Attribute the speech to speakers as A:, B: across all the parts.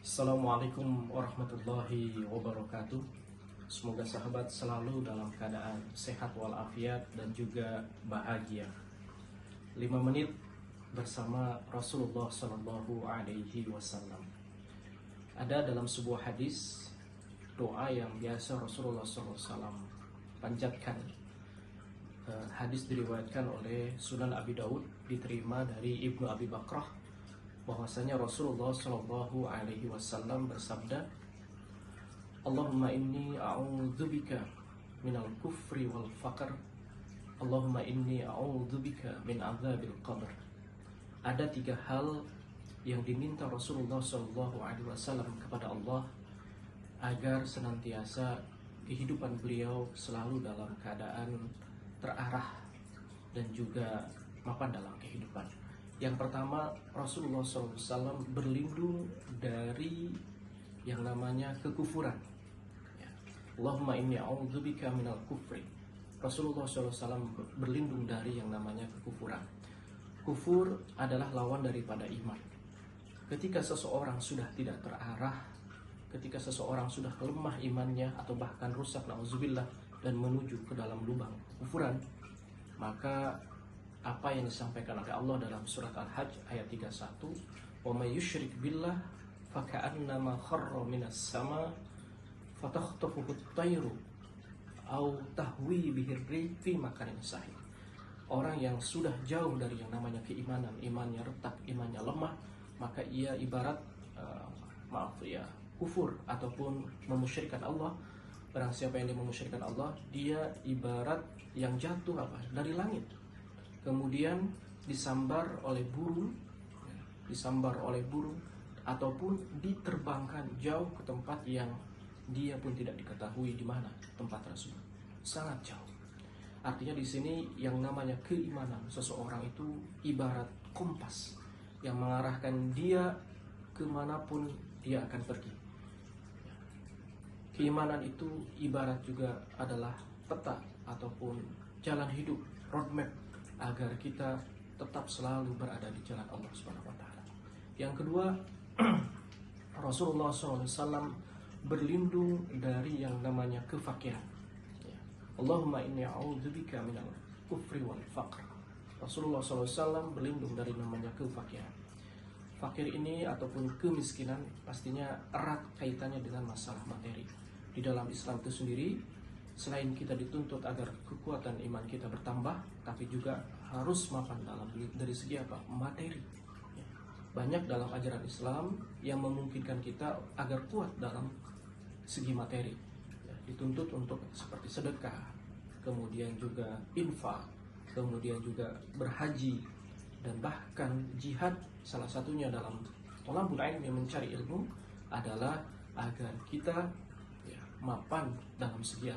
A: Assalamualaikum warahmatullahi wabarakatuh. Semoga sahabat selalu dalam keadaan sehat walafiat dan juga bahagia. 5 menit bersama Rasulullah Shallallahu Alaihi Wasallam. Ada dalam sebuah hadis doa yang biasa Rasulullah SAW panjatkan. Hadis diriwayatkan oleh Sunan Abi Daud, diterima dari Ibnu Abi Bakrah, bahwasanya Rasulullah Shallallahu Alaihi Wasallam bersabda, Allahumma inni a'udzubika minal kufri wal faqr, Allahumma inni a'udzubika min adzabil qabr. Ada 3 hal yang diminta Rasulullah Shallallahu Alaihi Wasallam kepada Allah agar senantiasa kehidupan beliau selalu dalam keadaan terarah dan juga mapan dalam kehidupan. Yang pertama, Rasulullah SAW berlindung dari yang namanya kekufuran. Allahumma inni a'udzubika minal kufri. Rasulullah SAW berlindung dari yang namanya kekufuran. Kufur adalah lawan daripada iman. Ketika seseorang sudah tidak terarah, ketika seseorang sudah lemah imannya atau bahkan rusak, na'udzubillah, dan menuju ke dalam lubang kekufuran, maka apa yang disampaikan oleh Allah dalam surat Al-Hajj ayat 31, "Wa may yusyrik billah faka'annama kharra minas sama fatakhtafuhu at-tayru aw tahwi bihi ar-rih fi makanin sahih." Orang yang sudah jauh dari yang namanya keimanan, imannya retak, imannya lemah, maka ia ibarat kufur ataupun memusyrikan Allah. Barang siapa yang memusyrikan Allah, dia ibarat yang jatuh dari langit, kemudian disambar oleh burung, ataupun diterbangkan jauh ke tempat yang dia pun tidak diketahui di mana tempat tersebut, sangat jauh. Artinya di sini yang namanya keimanan seseorang itu ibarat kompas yang mengarahkan dia kemanapun dia akan pergi. Keimanan itu ibarat juga adalah peta ataupun jalan hidup, roadmap, agar kita tetap selalu berada di jalan Allah Subhanahu wa taala. Yang kedua, Rasulullah SAW berlindung dari yang namanya kefakiran. Allahumma inni a'udzubika minal kufri wal faqr. Rasulullah SAW berlindung dari namanya kefakiran. Fakir ini ataupun kemiskinan pastinya erat kaitannya dengan masalah materi. Di dalam Islam itu sendiri, selain kita dituntut agar kekuatan iman kita bertambah, tapi juga harus mapan dalam dari segi materi. Banyak dalam ajaran Islam yang memungkinkan kita agar kuat dalam segi materi. Dituntut untuk seperti sedekah, kemudian juga infak, kemudian juga berhaji, dan bahkan jihad. Salah satunya dalam thalabul ilmi, mencari ilmu, adalah agar kita mapan dalam segi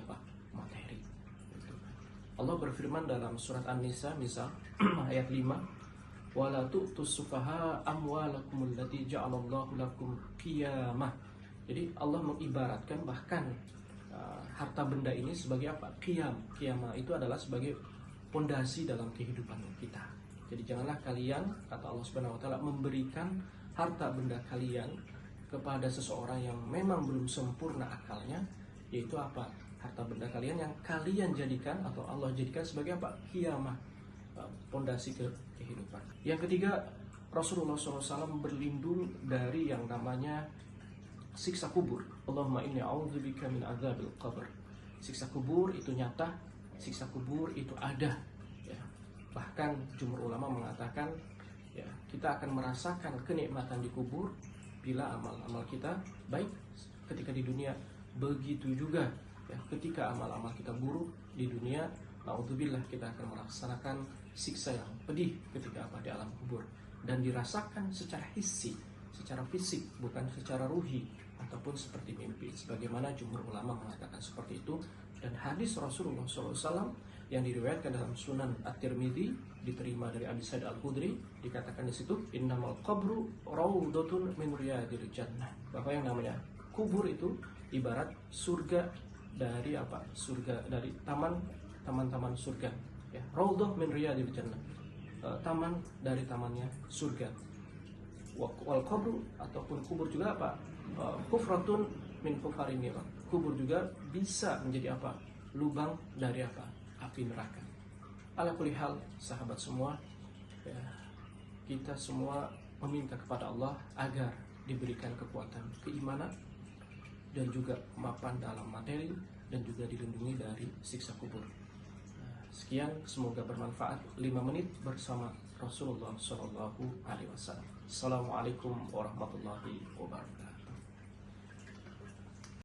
A: materi. Allah berfirman dalam surat An-Nisa misal ayat 5, "Wala tu'tus sufaha amwalakum allati ja'alallahu lakum qiyamah." Jadi Allah mengibaratkan bahkan harta benda ini sebagai apa? Qiyamah itu adalah sebagai pondasi dalam kehidupan kita. Jadi janganlah kalian, kata Allah Subhanahu wa taala, memberikan harta benda kalian kepada seseorang yang memang belum sempurna akalnya, yaitu harta benda kalian yang kalian jadikan atau Allah jadikan sebagai qiyamah, pondasi kehidupan. Yang ketiga, Rasulullah SAW berlindung dari yang namanya siksa kubur. Allahumma inni a'udzubika min adzabil qabr. Siksa kubur itu nyata, siksa kubur itu ada. Bahkan jumhur ulama mengatakan kita akan merasakan kenikmatan di kubur bila amal-amal kita baik ketika di dunia, begitu juga ketika amal-amal kita buruk di dunia, naudzubillah, kita akan melaksanakan siksa yang pedih ketika di alam kubur, dan dirasakan secara hissi, secara fisik, bukan secara ruhi ataupun seperti mimpi, sebagaimana jumhur ulama mengatakan seperti itu. Dan hadis Rasulullah SAW yang diriwayatkan dalam Sunan At-Tirmidzi, diterima dari Abi Sa'id Al-Khudri, dikatakan di situ, innamal qabru raudhatun min riyadil jannah, bahwa yang namanya kubur itu ibarat surga dari surga dari taman-taman surga, raudhah min riyadil jannah, taman dari tamannya surga. Wal qabru, ataupun kubur juga apa? Hufratun min hufarin nar. Kubur juga bisa menjadi apa? Lubang dari apa? Api neraka. Ala kulli hal, sahabat semua, ya, kita semua meminta kepada Allah agar diberikan kekuatan keimanan dan juga kemapanan dalam materi, dan juga dilindungi dari siksa kubur. Sekian, semoga bermanfaat 5 menit bersama Rasulullah SAW. Assalamualaikum warahmatullahi wabarakatuh.